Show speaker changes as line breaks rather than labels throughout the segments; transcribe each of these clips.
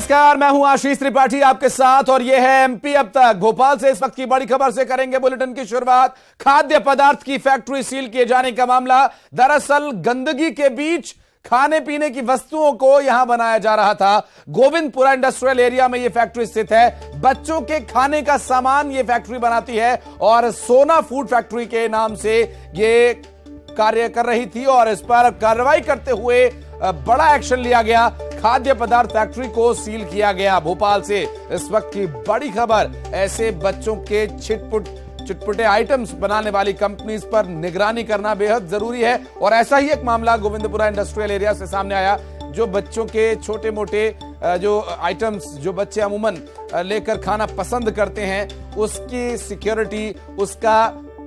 नमस्कार, मैं हूं आशीष त्रिपाठी आपके साथ और यह है एमपी अब तक। भोपाल से इस वक्त की बड़ी खबर से करेंगे बुलेटिन की शुरुआत। खाद्य पदार्थ की फैक्ट्री सील किए जाने का मामला। दरअसल गंदगी के बीच खाने पीने की वस्तुओं को यहां बनाया जा रहा था। गोविंदपुरा इंडस्ट्रियल एरिया में यह फैक्ट्री स्थित है। बच्चों के खाने का सामान यह फैक्ट्री बनाती है और सोना फूड फैक्ट्री के नाम से यह कार्य कर रही थी और इस पर कार्रवाई करते हुए बड़ा एक्शन लिया गया। खाद्य पदार्थ फैक्ट्री को सील किया गया। भोपाल से इस वक्त की बड़ी खबर। ऐसे बच्चों के चिटपुटे आइटम्स बनाने वाली कंपनीज पर निगरानी करना बेहद जरूरी है और ऐसा ही एक मामला गोविंदपुरा इंडस्ट्रियल एरिया से सामने आया। जो बच्चों के छोटे मोटे जो आइटम्स जो बच्चे अमूमन लेकर खाना पसंद करते हैं, उसकी सिक्योरिटी, उसका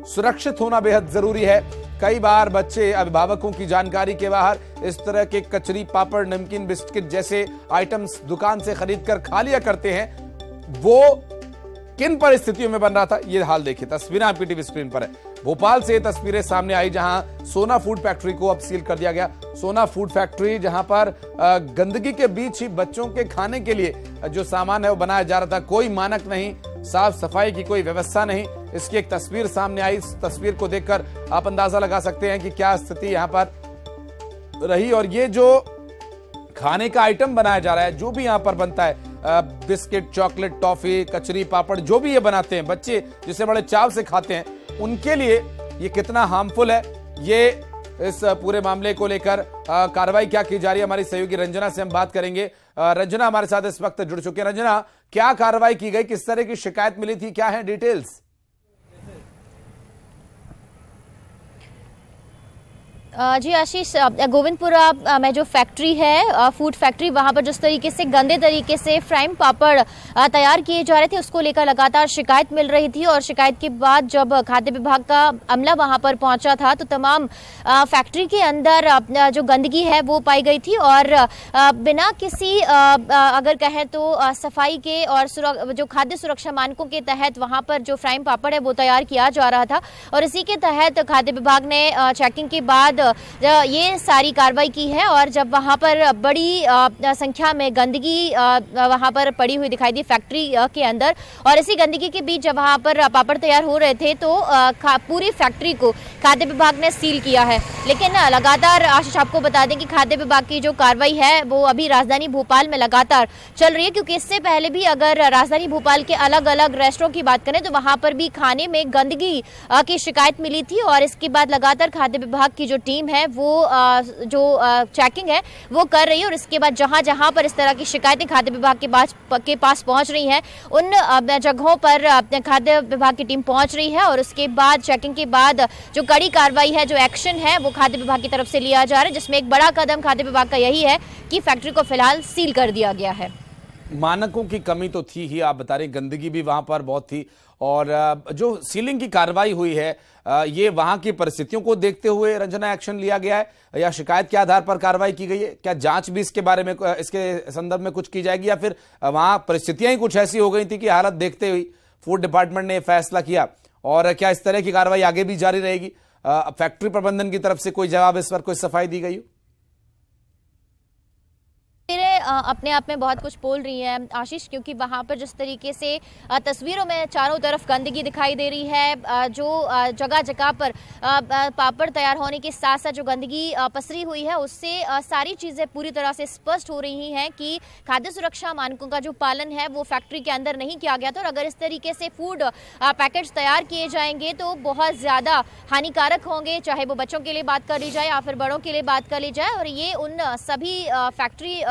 सुरक्षित होना बेहद जरूरी है। कई बार बच्चे अभिभावकों की जानकारी के बाहर इस तरह के कचरी, पापड़, नमकीन, बिस्किट जैसे आइटम्स दुकान से खरीद कर खा लिया करते हैं। वो किन परिस्थितियों में बन रहा था, ये हाल देखिए। तस्वीरें आपकी टीवी स्क्रीन पर है। भोपाल से तस्वीरें सामने आई जहां सोना फूड फैक्ट्री को अब सील कर दिया गया। सोना फूड फैक्ट्री जहां पर गंदगी के बीच ही बच्चों के खाने के लिए जो सामान है वो बनाया जा रहा था। कोई मानक नहीं, साफ सफाई की कोई व्यवस्था नहीं। इसकी एक तस्वीर सामने आई। इस तस्वीर को देखकर आप अंदाजा लगा सकते हैं कि क्या स्थिति यहां पर रही। और ये जो खाने का आइटम बनाया जा रहा है, जो भी यहां पर बनता है, बिस्किट, चॉकलेट, टॉफी, कचरी, पापड़, जो भी ये बनाते हैं, बच्चे जिसे बड़े चाव से खाते हैं, उनके लिए ये कितना हार्मफुल है, ये इस पूरे मामले को लेकर कार्रवाई क्या की जा रही है, हमारी सहयोगी रंजना से हम बात करेंगे। रंजना हमारे साथ इस वक्त जुड़ चुके हैं। रंजना, क्या कार्रवाई की गई, किस तरह की शिकायत मिली थी, क्या है डिटेल्स?
जी आशीष, गोविंदपुरा में जो फैक्ट्री है, फूड फैक्ट्री, वहां पर जिस तरीके से गंदे तरीके से फ्राइम पापड़ तैयार किए जा रहे थे, उसको लेकर लगातार शिकायत मिल रही थी। और शिकायत के बाद जब खाद्य विभाग का अमला वहां पर पहुंचा था तो तमाम फैक्ट्री के अंदर जो गंदगी है वो पाई गई थी और बिना किसी अगर कहें तो सफाई के और जो खाद्य सुरक्षा मानकों के तहत वहां पर जो फ्राइम पापड़ है वो तैयार किया जा रहा था। और इसी के तहत खाद्य विभाग ने चेकिंग के बाद ये सारी कार्रवाई की है। और जब वहां पर बड़ी संख्या में गंदगी वहां पर पड़ी हुई दिखाई दी फैक्ट्री के अंदर, और इसी गंदगी के बीच जब वहां पर पापड़ तैयार हो रहे थे तो पूरी फैक्ट्री को खाद्य विभाग ने सील किया है। लेकिन लगातार आशीष आपको बता दें कि खाद्य विभाग की जो कार्रवाई है वो अभी राजधानी भोपाल में लगातार चल रही है, क्योंकि इससे पहले भी अगर राजधानी भोपाल के अलग अलग रेस्टोरेंट की बात करें तो वहां पर भी खाने में गंदगी की शिकायत मिली थी। और इसके बाद लगातार खाद्य विभाग की जो टीम है वो जो चेकिंग है वो कर रही है। और इसके बाद जहां जहां पर इस तरह की शिकायतें खाद्य विभाग के पास पहुंच रही हैं, उन जगहों पर खाद्य विभाग की टीम पहुंच रही है। और उसके बाद चेकिंग के बाद जो कड़ी कार्रवाई है, जो एक्शन है, वो खाद्य विभाग की तरफ से लिया जा रहा है, जिसमें एक बड़ा कदम खाद्य विभाग का यही है कि फैक्ट्री को फिलहाल सील कर दिया गया है।
मानकों की कमी तो थी ही, आप बता रहे, गंदगी भी वहां पर बहुत थी। और जो सीलिंग की कार्रवाई हुई है, ये वहां की परिस्थितियों को देखते हुए रंजना एक्शन लिया गया है या शिकायत के आधार पर कार्रवाई की गई है? क्या जांच भी इसके बारे में, इसके संदर्भ में कुछ की जाएगी, या फिर वहां परिस्थितियां ही कुछ ऐसी हो गई थी कि हालत देखते हुए फूड डिपार्टमेंट ने फैसला किया? और क्या इस तरह की कार्रवाई आगे भी जारी रहेगी? फैक्ट्री प्रबंधन की तरफ से कोई जवाब, इस पर कोई सफाई दी गई हो?
अपने आप में बहुत कुछ बोल रही है आशीष, क्योंकि वहां पर जिस तरीके से तस्वीरों में चारों तरफ गंदगी दिखाई दे रही है, जो जगह जगह पर पापड़ तैयार होने के साथ साथ जो गंदगी पसरी हुई है, उससे सारी चीज़ें पूरी तरह से स्पष्ट हो रही हैं कि खाद्य सुरक्षा मानकों का जो पालन है वो फैक्ट्री के अंदर नहीं किया गया था। और अगर इस तरीके से फूड पैकेट्स तैयार किए जाएंगे तो बहुत ज़्यादा हानिकारक होंगे, चाहे वो बच्चों के लिए बात कर ली जाए या फिर बड़ों के लिए बात कर ली जाए। और ये उन सभी फैक्ट्री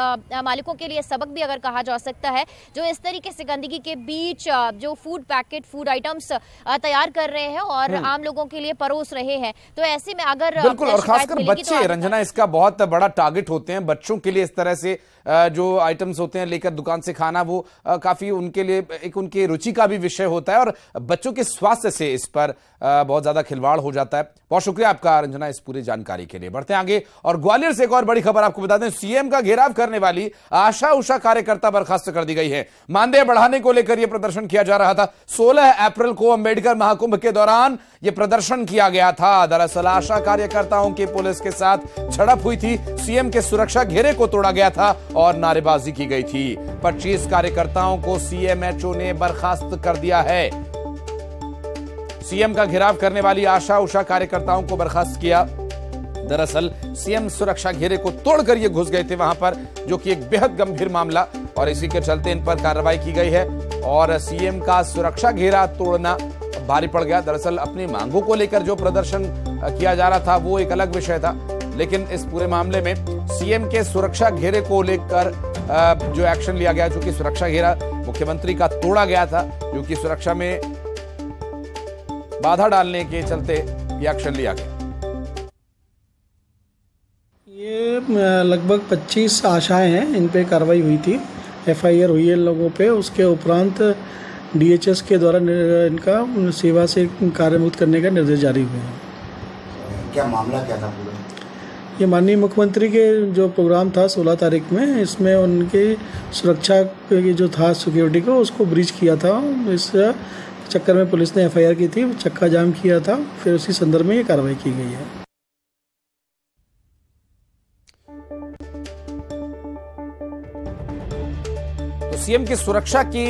मालिकों के लिए सबक भी अगर कहा जा सकता है, जो इस तरीके से गंदगी के बीच जो फूड पैकेट, फूड आइटम्स तैयार कर रहे हैं और आम लोगों के लिए परोस रहे हैं। तो ऐसे में अगर
बिल्कुल, और खासकर बच्चे, रंजना, इसका बहुत बड़ा टारगेट होते हैं। बच्चों के लिए इस तरह से जो आइटम्स होते हैं लेकर दुकान से खाना, वो काफी उनके लिए एक उनकी रुचि का भी विषय होता है और बच्चों के स्वास्थ्य से इस पर बहुत ज्यादा खिलवाड़ हो जाता है। बहुत शुक्रिया आपका रंजना इस पूरी जानकारी के लिए। बढ़ते हैं आगे और ग्वालियर से एक और बड़ी खबर आपको बता दें। सीएम का घेराव करने वाली आशा उषा कार्यकर्ता बर्खास्त कर दी गई है। मानदेय बढ़ाने को लेकर यह प्रदर्शन किया जा रहा था। 16 अप्रैल को अंबेडकर महाकुंभ के दौरान यह प्रदर्शन किया गया था। दरअसल आशा कार्यकर्ताओं की पुलिस के साथ झड़प हुई थी। सीएम के सुरक्षा घेरे को तोड़ा गया था और नारेबाजी की गई थी। 25 कार्यकर्ताओं को सीएमएचओ ने बर्खास्त कर दिया है। सीएम का घेराव करने वाली आशा उषा कार्यकर्ताओं को बर्खास्त किया। दरअसल सीएम सुरक्षा घेरे को तोड़कर ये घुस गए थे वहां पर, जो कि एक बेहद गंभीर मामला, और इसी के चलते इन पर कार्रवाई की गई है। और सीएम का सुरक्षा घेरा तोड़ना भारी पड़ गया। दरअसल अपनी मांगों को लेकर जो प्रदर्शन किया जा रहा था वो एक अलग विषय था, लेकिन इस पूरे मामले में सीएम के सुरक्षा घेरे को लेकर जो एक्शन लिया गया, जो कि सुरक्षा घेरा मुख्यमंत्री का तोड़ा गया था, जो कि सुरक्षा में बाधा डालने के चलते ये एक्शन लिया गया।
ये लगभग 25 आशाएं हैं, इन पे कार्रवाई हुई थी, एफआईआर हुई है लोगों पे। उसके उपरांत डीएचएस के द्वारा इनका सेवा से कार्यमुक्त करने का निर्देश जारी हुए हैं।
क्या मामला क्या था पूरा?
ये माननीय मुख्यमंत्री के जो प्रोग्राम था 16 तारीख में, इसमें उनकी सुरक्षा की जो था सिक्योरिटी को, उसको ब्रीच किया था। इस चक्कर में पुलिस ने एफआईआर की थी, चक्का जाम किया था, फिर उसी संदर्भ में ये कार्रवाई की गई है।
तो सीएम की सुरक्षा की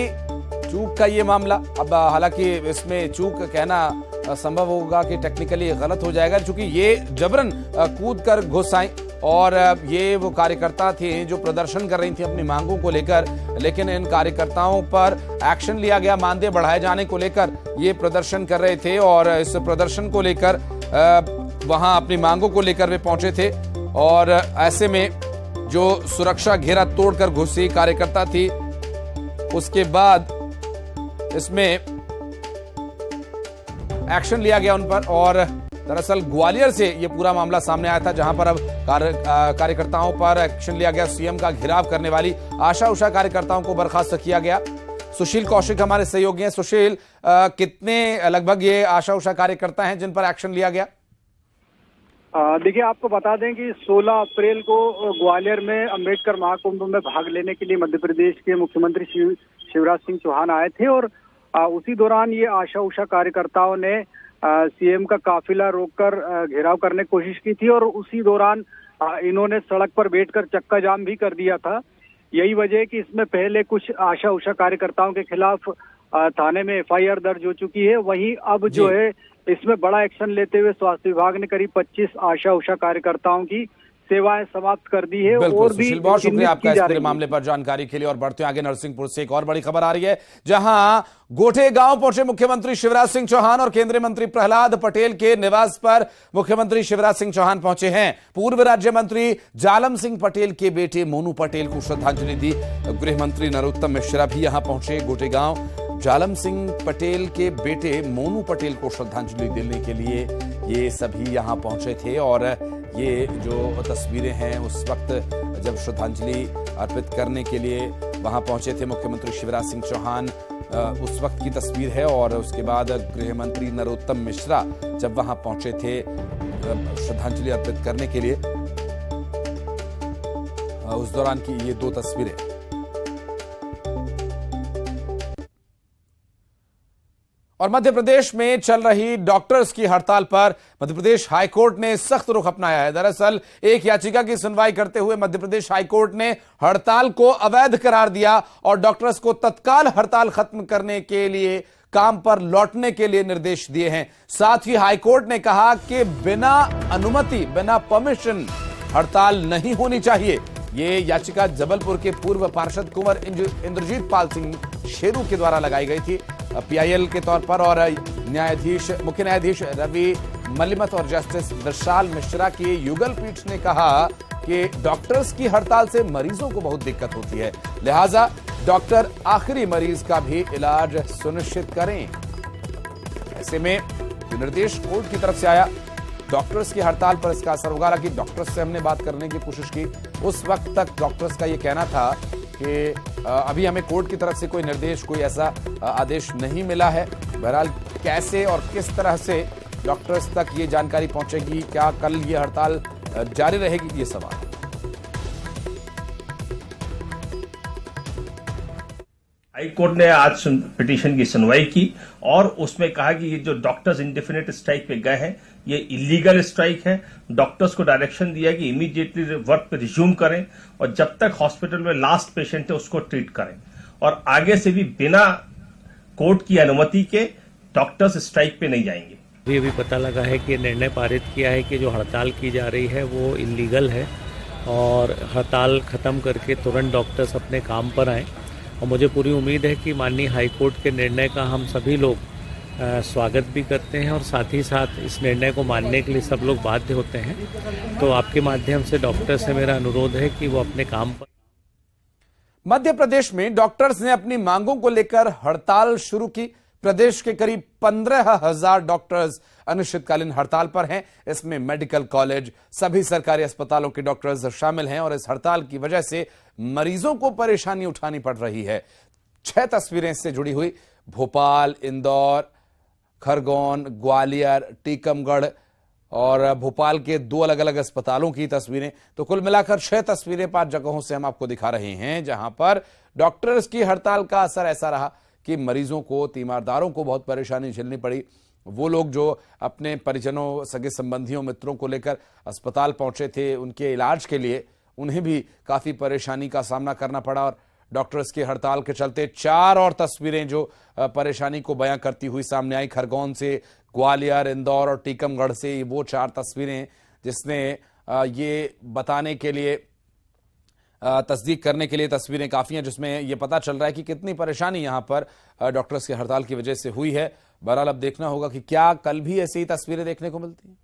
चूक का ये मामला, अब हालांकि इसमें चूक कहना संभव होगा कि टेक्निकली गलत हो जाएगा, क्योंकि ये जबरन कूद कर घुस आई और ये वो कार्यकर्ता थे जो प्रदर्शन कर रही थी अपनी मांगों को लेकर, लेकिन इन कार्यकर्ताओं पर एक्शन लिया गया मानदेय बढ़ाए जाने को लेकर। ये प्रदर्शन कर रहे थे और इस प्रदर्शन को लेकर वहां अपनी मांगों को लेकर वे पहुंचे थे, और ऐसे में जो सुरक्षा घेरा तोड़कर घुसी कार्यकर्ता थी, उसके बाद इसमें एक्शन लिया गया उन पर। और दरअसल ग्वालियर से ये पूरा मामला सामने आया था, जहां पर अब कार्यकर्ताओं पर एक्शन लिया गया। सीएम का घेराव करने वाली आशा उषा कार्यकर्ताओं को बर्खास्त किया गया। सुशील कौशिक हमारे सहयोगी हैं। सुशील, कितने लगभग ये आशा उषा कार्यकर्ता हैं जिन पर एक्शन लिया गया?
देखिए, आपको बता दें कि 16 अप्रैल को ग्वालियर में अंबेडकर महाकुंभ में भाग लेने के लिए मध्य प्रदेश के मुख्यमंत्री शिवराज सिंह चौहान आए थे, और उसी दौरान ये आशा उषा कार्यकर्ताओं ने सीएम का काफिला रोककर घेराव करने की कोशिश की थी, और उसी दौरान इन्होंने सड़क पर बैठकर चक्का जाम भी कर दिया था। यही वजह है कि इसमें पहले कुछ आशा उषा कार्यकर्ताओं के खिलाफ थाने में एफआईआर दर्ज हो चुकी है। वहीं अब जो है इसमें बड़ा एक्शन लेते हुए स्वास्थ्य विभाग ने करीब 25 आशा उषा कार्यकर्ताओं की सेवाएं समाप्त कर दी है। और भी
बहुत शुक्रिया आपका इस पूरे मामले पर जानकारी के लिए। और बढ़ते आगे नरसिंहपुर से एक और बड़ी खबर आ रही है, जहां गोठे गांव पहुंचे मुख्यमंत्री शिवराज सिंह चौहान और केंद्रीय मंत्री प्रहलाद पटेल के निवास पर मुख्यमंत्री शिवराज सिंह चौहान पहुंचे हैं। पूर्व राज्य मंत्री जालम सिंह पटेल के बेटे मोनू पटेल को श्रद्धांजलि दी। गृह मंत्री नरोत्तम मिश्रा भी यहां पहुंचे। गोठे गांव जालम सिंह पटेल के बेटे मोनू पटेल को श्रद्धांजलि देने के लिए ये सभी यहां पहुंचे थे, और ये जो तस्वीरें हैं उस वक्त जब श्रद्धांजलि अर्पित करने के लिए वहां पहुंचे थे मुख्यमंत्री शिवराज सिंह चौहान, उस वक्त की तस्वीर है। और उसके बाद गृह मंत्री नरोत्तम मिश्रा जब वहां पहुंचे थे श्रद्धांजलि अर्पित करने के लिए, उस दौरान की ये दो तस्वीरें। और मध्य प्रदेश में चल रही डॉक्टर्स की हड़ताल पर मध्य प्रदेश हाईकोर्ट ने सख्त रुख अपनाया है। दरअसल एक याचिका की सुनवाई करते हुए मध्य प्रदेश हाईकोर्ट ने हड़ताल को अवैध करार दिया और डॉक्टर्स को तत्काल हड़ताल खत्म करने के लिए काम पर लौटने के लिए निर्देश दिए हैं। साथ ही हाईकोर्ट ने कहा कि बिना अनुमति, बिना परमिशन हड़ताल नहीं होनी चाहिए। ये याचिका जबलपुर के पूर्व पार्षद कुंवर इंद्रजीत पाल सिंह शेरू के द्वारा लगाई गई थी पीआईएल के तौर पर, और मुख्य न्यायाधीश रवि मलिमत और जस्टिस विशाल मिश्रा की युगल पीठ ने कहा कि डॉक्टर्स की हड़ताल से मरीजों को बहुत दिक्कत होती है, लिहाजा डॉक्टर आखिरी मरीज का भी इलाज सुनिश्चित करें। ऐसे में निर्देश कोर्ट की तरफ से आया। डॉक्टर्स की हड़ताल पर इसका असर होगा। हालांकि डॉक्टर्स से हमने बात करने की कोशिश की, उस वक्त तक डॉक्टर्स का यह कहना था कि अभी हमें कोर्ट की तरफ से कोई निर्देश, कोई ऐसा आदेश नहीं मिला है। बहरहाल कैसे और किस तरह से डॉक्टर्स तक ये जानकारी पहुंचेगी, क्या कल ये हड़ताल जारी रहेगी, ये सवाल।
हाई कोर्ट ने आज पिटीशन की सुनवाई की और उसमें कहा कि ये जो डॉक्टर्स इंडेफिनिट स्ट्राइक पे गए हैं, ये इलीगल स्ट्राइक है। डॉक्टर्स को डायरेक्शन दिया है कि इमीडिएटली वर्क पे रिज्यूम करें और जब तक हॉस्पिटल में लास्ट पेशेंट है उसको ट्रीट करें, और आगे से भी बिना कोर्ट की अनुमति के डॉक्टर्स स्ट्राइक पे नहीं जाएंगे।
अभी पता लगा है कि निर्णय पारित किया है कि जो हड़ताल की जा रही है वो इलीगल है और हड़ताल खत्म करके तुरंत डॉक्टर्स अपने काम पर आएँ। और मुझे पूरी उम्मीद है कि माननीय हाईकोर्ट के निर्णय का हम सभी लोग स्वागत भी करते हैं और साथ ही साथ इस निर्णय को मानने के लिए सब लोग बाध्य होते हैं। तो आपके माध्यम से डॉक्टर से मेरा अनुरोध है कि वो अपने काम पर।
मध्य प्रदेश में डॉक्टर्स ने अपनी मांगों को लेकर हड़ताल शुरू की। प्रदेश के करीब 15,000 डॉक्टर्स अनिश्चितकालीन हड़ताल पर हैं। इसमें मेडिकल कॉलेज, सभी सरकारी अस्पतालों के डॉक्टर्स शामिल हैं और इस हड़ताल की वजह से मरीजों को परेशानी उठानी पड़ रही है। 6 तस्वीरें इससे जुड़ी हुई, भोपाल, इंदौर, खरगोन, ग्वालियर, टीकमगढ़ और भोपाल के 2 अलग अलग अस्पतालों की तस्वीरें। तो कुल मिलाकर 6 तस्वीरें 5 जगहों से हम आपको दिखा रहे हैं जहां पर डॉक्टर्स की हड़ताल का असर ऐसा रहा कि मरीजों को, तीमारदारों को बहुत परेशानी झेलनी पड़ी। वो लोग जो अपने परिजनों, सगे संबंधियों, मित्रों को लेकर अस्पताल पहुंचे थे उनके इलाज के लिए, उन्हें भी काफी परेशानी का सामना करना पड़ा। और डॉक्टर्स की हड़ताल के चलते 4 और तस्वीरें जो परेशानी को बयां करती हुई सामने आई, खरगोन से, ग्वालियर, इंदौर और टीकमगढ़ से, वो 4 तस्वीरें जिसने ये बताने के लिए, तस्दीक करने के लिए तस्वीरें काफी हैं, जिसमें यह पता चल रहा है कि कितनी परेशानी यहां पर डॉक्टर्स की हड़ताल की वजह से हुई है। बहरहाल अब देखना होगा कि क्या कल भी ऐसी ही तस्वीरें देखने को मिलती हैं।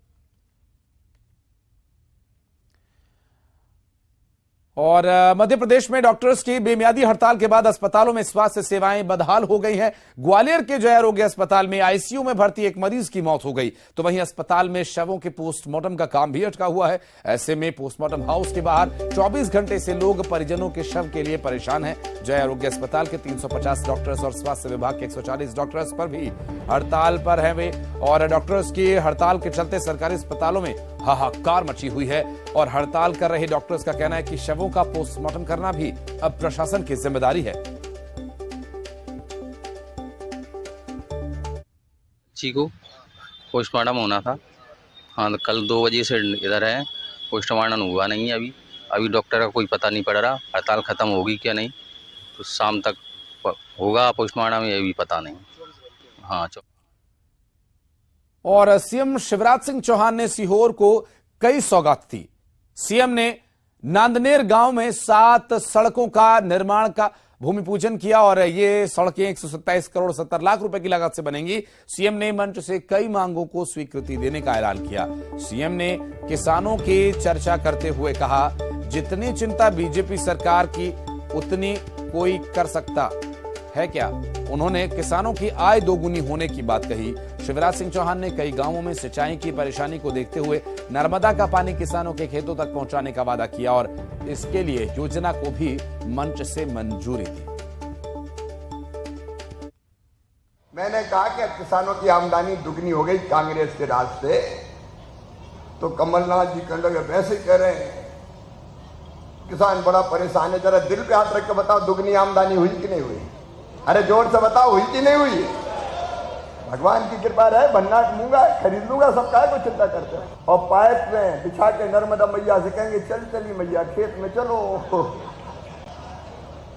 और मध्य प्रदेश में डॉक्टर्स की बेमियादी हड़ताल के बाद अस्पतालों में स्वास्थ्य सेवाएं बदहाल हो गई हैं। ग्वालियर के जय आरोग्य अस्पताल में आईसीयू में भर्ती एक मरीज की मौत हो गई, तो वहीं अस्पताल में शवों के पोस्टमार्टम का काम भी अटका हुआ है। ऐसे में पोस्टमार्टम हाउस के बाहर 24 घंटे से लोग परिजनों के शव के लिए परेशान हैं। जय आरोग्य अस्पताल के 350 डॉक्टर्स और स्वास्थ्य विभाग के 140 डॉक्टर्स पर भी हड़ताल पर है वे, और डॉक्टर्स की हड़ताल के चलते सरकारी अस्पतालों में हाहाकार मची हुई है। और हड़ताल कर रहे डॉक्टर्स का कहना है कि शवों का पोस्टमार्टम करना भी अब प्रशासन की जिम्मेदारी है।
जी को पोस्टमार्टम होना था, हाँ, कल 2 बजे से इधर है, पोस्टमार्टम हुआ नहीं है अभी डॉक्टर का कोई पता नहीं पड़ रहा, हड़ताल खत्म होगी क्या नहीं, तो शाम तक होगा पोस्टमार्टम, ये भी पता नहीं। हाँ।
और सीएम शिवराज सिंह चौहान ने सीहोर को कई सौगात दी। सीएम ने नांदनेर गांव में 7 सड़कों का निर्माण का भूमि पूजन किया और ये सड़कें 127 करोड़ 70 लाख रुपए की लागत से बनेंगी। सीएम ने मंच से कई मांगों को स्वीकृति देने का ऐलान किया। सीएम ने किसानों की चर्चा करते हुए कहा, जितनी चिंता बीजेपी सरकार की उतनी कोई कर सकता है क्या। उन्होंने किसानों की आय दोगुनी होने की बात कही। शिवराज सिंह चौहान ने कई गांवों में सिंचाई की परेशानी को देखते हुए नर्मदा का पानी किसानों के खेतों तक पहुंचाने का वादा किया और इसके लिए योजना को भी मंच से मंजूरी दी।
मैंने कहा कि किसानों की आमदनी दुगनी हो गई कांग्रेस के राज से, तो कमलनाथ जी कहने लगे वैसे ही कह रहे हैं, किसान बड़ा परेशान है, जरा दिल पे हाथ रख के बताओ दुगनी आमदनी हुई कि नहीं हुई। अरे जोर से बताओ, हुई कि नहीं हुई। भगवान की कृपा रहे, भन्ना मूंगा खरीद लूंगा, सब काहे को चिंता करते हैं। और पाइप में बिछा के नर्मदा मैया से कहेंगे चल चली मैया खेत में चलो,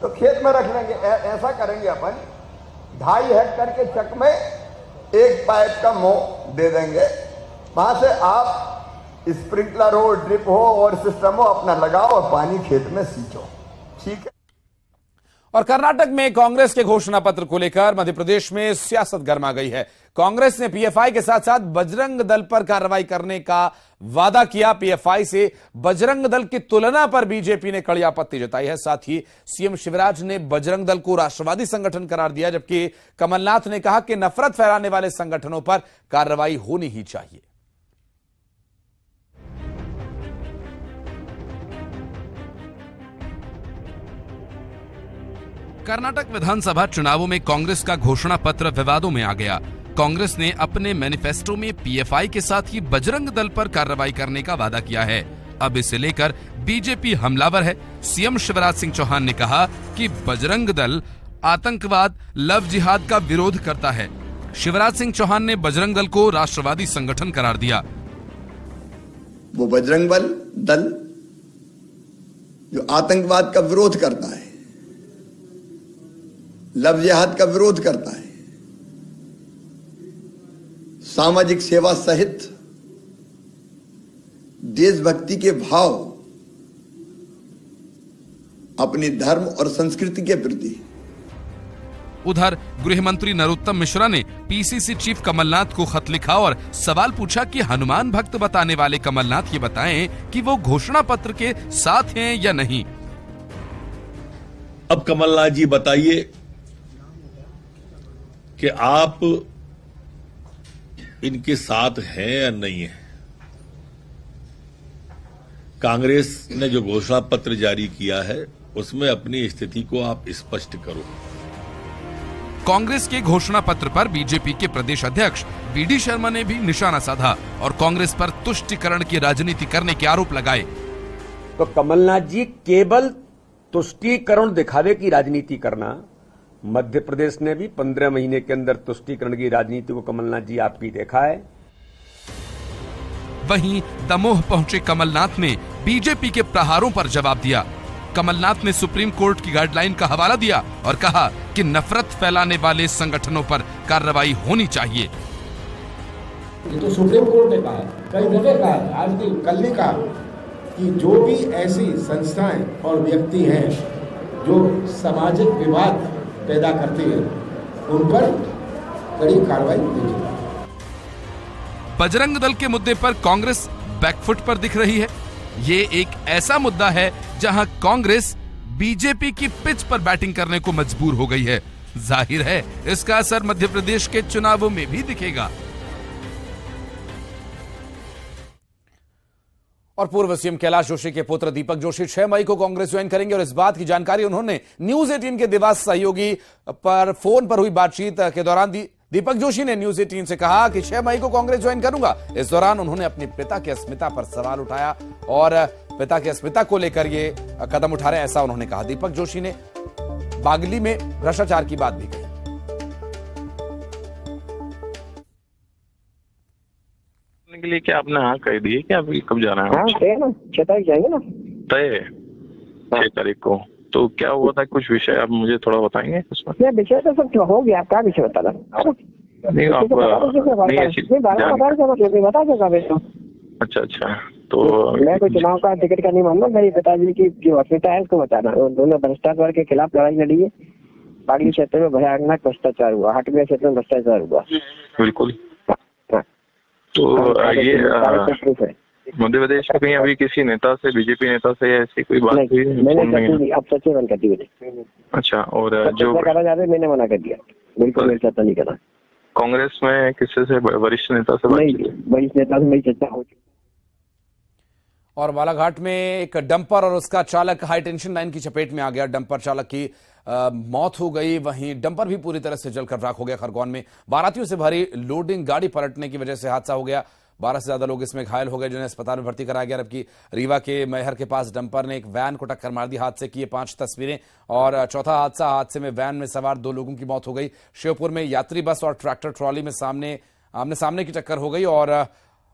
तो खेत में रख लेंगे। ऐसा करेंगे अपन, 2.5 हेक्टेयर के चक में एक पाइप का मुंह दे देंगे, वहां से आप स्प्रिंकलर हो, ड्रिप हो और सिस्टम हो अपना लगाओ और पानी खेत में सींचो, ठीक है।
और कर्नाटक में कांग्रेस के घोषणा पत्र को लेकर मध्य प्रदेश में सियासत गर्मा गई है। कांग्रेस ने पीएफआई के साथ साथ बजरंग दल पर कार्रवाई करने का वादा किया। पीएफआई से बजरंग दल की तुलना पर बीजेपी ने कड़ी आपत्ति जताई है। साथ ही सीएम शिवराज ने बजरंग दल को राष्ट्रवादी संगठन करार दिया, जबकि कमलनाथ ने कहा कि नफरत फैलाने वाले संगठनों पर कार्रवाई होनी ही चाहिए।
कर्नाटक विधानसभा चुनावों में कांग्रेस का घोषणा पत्र विवादों में आ गया। कांग्रेस ने अपने मैनिफेस्टो में पीएफआई के साथ ही बजरंग दल पर कार्रवाई करने का वादा किया है। अब इसे लेकर बीजेपी हमलावर है। सीएम शिवराज सिंह चौहान ने कहा कि बजरंग दल आतंकवाद, लव जिहाद का विरोध करता है। शिवराज सिंह चौहान ने बजरंग दल को राष्ट्रवादी संगठन करार दिया।
वो बजरंग दल जो आतंकवाद का विरोध करता है, लव जिहाद का विरोध करता है, सामाजिक सेवा सहित देशभक्ति के भाव अपने धर्म और संस्कृति के प्रति।
उधर गृह मंत्री नरोत्तम मिश्रा ने पीसीसी चीफ कमलनाथ को खत लिखा और सवाल पूछा कि हनुमान भक्त बताने वाले कमलनाथ ये बताएं कि वो घोषणा पत्र के साथ हैं या नहीं।
अब कमलनाथ जी बताइए कि आप इनके साथ हैं या नहीं है। कांग्रेस ने जो घोषणा पत्र जारी किया है उसमें अपनी स्थिति को आप स्पष्ट करो।
कांग्रेस के घोषणा पत्र पर बीजेपी के प्रदेश अध्यक्ष वीडी शर्मा ने भी निशाना साधा और कांग्रेस पर तुष्टीकरण की राजनीति करने के आरोप लगाए।
तो कमलनाथ जी केवल तुष्टीकरण दिखावे की राजनीति करना, मध्य प्रदेश ने भी 15 महीने के अंदर तुष्टीकरण की राजनीति को कमलनाथ जी आपकी देखा है।
वहीं दमोह पहुंचे कमलनाथ ने बीजेपी के प्रहारों पर जवाब दिया। कमलनाथ ने सुप्रीम कोर्ट की गाइडलाइन का हवाला दिया और कहा कि नफरत फैलाने वाले संगठनों पर कार्रवाई होनी चाहिए।
ये तो सुप्रीम कोर्ट ने कहा, कई जगह कहा, आज नहीं कल ने कहा कि जो भी ऐसी संस्थाएं और व्यक्ति हैं जो सामाजिक विवाद पैदा करते हैं उन पर कड़ी कार्रवाई होनी चाहिए।
बजरंग दल के मुद्दे पर कांग्रेस बैकफुट पर दिख रही है। ये एक ऐसा मुद्दा है जहां कांग्रेस बीजेपी की पिच पर बैटिंग करने को मजबूर हो गई है। जाहिर है इसका असर मध्य प्रदेश के चुनावों में भी दिखेगा।
और पूर्व सीएम कैलाश जोशी के पुत्र दीपक जोशी 6 मई को कांग्रेस ज्वाइन करेंगे और इस बात की जानकारी उन्होंने न्यूज 18 के देवास सहयोगी पर फोन पर हुई बातचीत के दौरान दी। दीपक जोशी ने न्यूज 18 से कहा कि 6 मई को कांग्रेस ज्वाइन करूंगा। इस दौरान उन्होंने अपने पिता की अस्मिता पर सवाल उठाया और पिता की अस्मिता को लेकर ये कदम उठा रहे हैं, ऐसा उन्होंने कहा। दीपक जोशी ने बागली में भ्रष्टाचार की बात भी कही।
के लिए क्या आपने हाँ कह दी कि अभी कब जाना है?
हाँ तय ना, 6 तारीख जाएंगे ना।
तय 6 तारीख को। तो क्या हुआ था, कुछ विषय आप मुझे थोड़ा बताएंगे उसमें?
क्या विषय तो सब हो गया, आप क्या विषय बताना?
नहीं आप नहीं ऐसी
बता देगा।
अच्छा अच्छा, तो
मैं कोई चुनाव का टिकट का नहीं मानना, मेरे पिताजी की जो अस्मिता है उसको बचाना। दोनों भ्रष्टाचार के खिलाफ लड़ाई लड़ी है। बागली क्षेत्र में भयानक भ्रष्टाचार हुआ, हटवे क्षेत्र में भ्रष्टाचार हुआ।
बिल्कुल। तो ये मध्य प्रदेश में कहीं अभी किसी नेता से, बीजेपी नेता से ऐसी कोई बात हुई?
मैंने अब सच्चे बंद कर दी।
अच्छा, और जो
मैंने मना कर दिया, बिल्कुल मेरी चर्चा नहीं करना।
कांग्रेस में किसी से वरिष्ठ नेता से?
वरिष्ठ नेता से मेरी चर्चा हो चुकी।
और बालाघाट में एक डंपर और उसका चालक हाई टेंशन लाइन की चपेट में आ गया। डंपर चालक की मौत हो गई, वहीं डंपर भी पूरी तरह से जलकर राख हो गया। खरगोन में बारातियों से भरी लोडिंग गाड़ी पलटने की वजह से हादसा हो गया। 12 से ज्यादा लोग इसमें घायल हो गए, जिन्हें अस्पताल में भर्ती कराया गया। जबकि रीवा के मैहर के पास डंपर ने एक वैन को टक्कर मार दी। हादसे की 5 तस्वीरें। और चौथा हादसे में वैन में सवार 2 लोगों की मौत हो गई। शिवपुर में यात्री बस और ट्रैक्टर ट्रॉली में आमने सामने की टक्कर हो गई और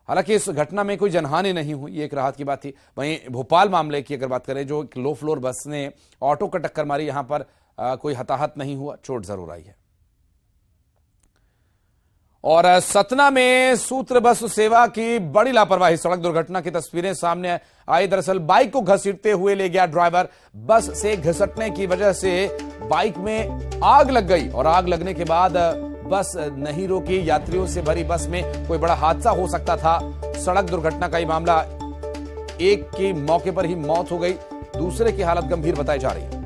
हालांकि इस घटना में कोई जनहानि नहीं हुई, ये एक राहत की बात थी। वहीं भोपाल मामले की अगर बात करें, जो एक लो फ्लोर बस ने ऑटो को टक्कर मारी, यहां पर कोई हताहत नहीं हुआ, चोट जरूर आई है। और सतना में सूत्र बस सेवा की बड़ी लापरवाही, सड़क दुर्घटना की तस्वीरें सामने आई। दरअसल बाइक को घसीटते हुए ले गया ड्राइवर, बस से घसटने की वजह से बाइक में आग लग गई और आग लगने के बाद बस नहीं रोकी। यात्रियों से भरी बस में कोई बड़ा हादसा हो सकता था। सड़क दुर्घटना का ये मामला, एक की मौके पर ही मौत हो गई, दूसरे की हालत गंभीर बताई जा रही है।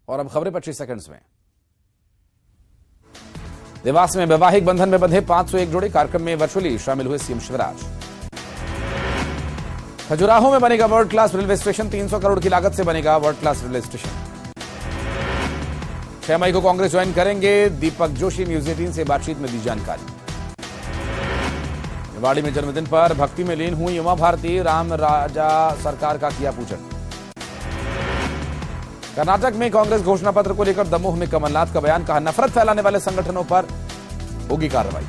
और अब खबरें 25 सेकंड्स में। देवास में वैवाहिक बंधन में बंधे 501 जोड़े, कार्यक्रम में वर्चुअली शामिल हुए सीएम शिवराज। खजुराहो में बनेगा world class railway station, 300 crore की लागत से बनेगा वर्ल्ड क्लास रेलवे स्टेशन। 6 मई को कांग्रेस ज्वाइन करेंगे, दीपक जोशी न्यूज 18 से बातचीत में दी जानकारी। रेवाड़ी में जन्मदिन पर भक्ति में लीन हुई उमा भारती, राम राजा सरकार का किया पूजन। कर्नाटक में कांग्रेस घोषणा पत्र को लेकर दमोह में कमलनाथ का बयान, कहा नफरत फैलाने वाले संगठनों पर होगी कार्रवाई।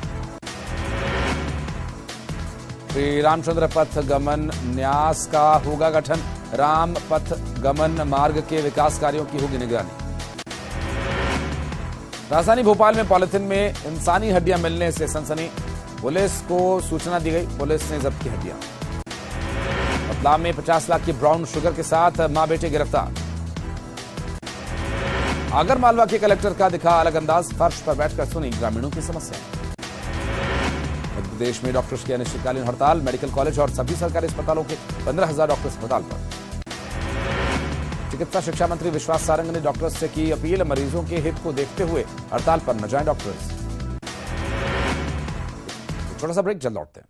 श्री रामचंद्र पथ गमन न्यास का होगा गठन, राम पथ गमन मार्ग के विकास कार्यों की होगी निगरानी। राजधानी भोपाल में पॉलिथीन में इंसानी हड्डियां मिलने से सनसनी, पुलिस को सूचना दी गई, पुलिस ने जब्त की हड्डियां। रतलाम में 50 लाख की ब्राउन शुगर के साथ मां बेटे गिरफ्तार। आगरमालवा के कलेक्टर का दिखा अलग अंदाज, फर्श पर बैठकर सुनी ग्रामीणों की समस्या। मध्य प्रदेश में डॉक्टर्स की अनिश्चितकालीन हड़ताल, मेडिकल कॉलेज और सभी सरकारी अस्पतालों के 15,000 डॉक्टर्स हड़ताल पर। चिकित्सा शिक्षा मंत्री विश्वास सारंग ने डॉक्टर्स से की अपील, मरीजों के हित को देखते हुए हड़ताल पर न जाएं डॉक्टर्स। छोटा सा ब्रेक, जल्द लौटते हैं।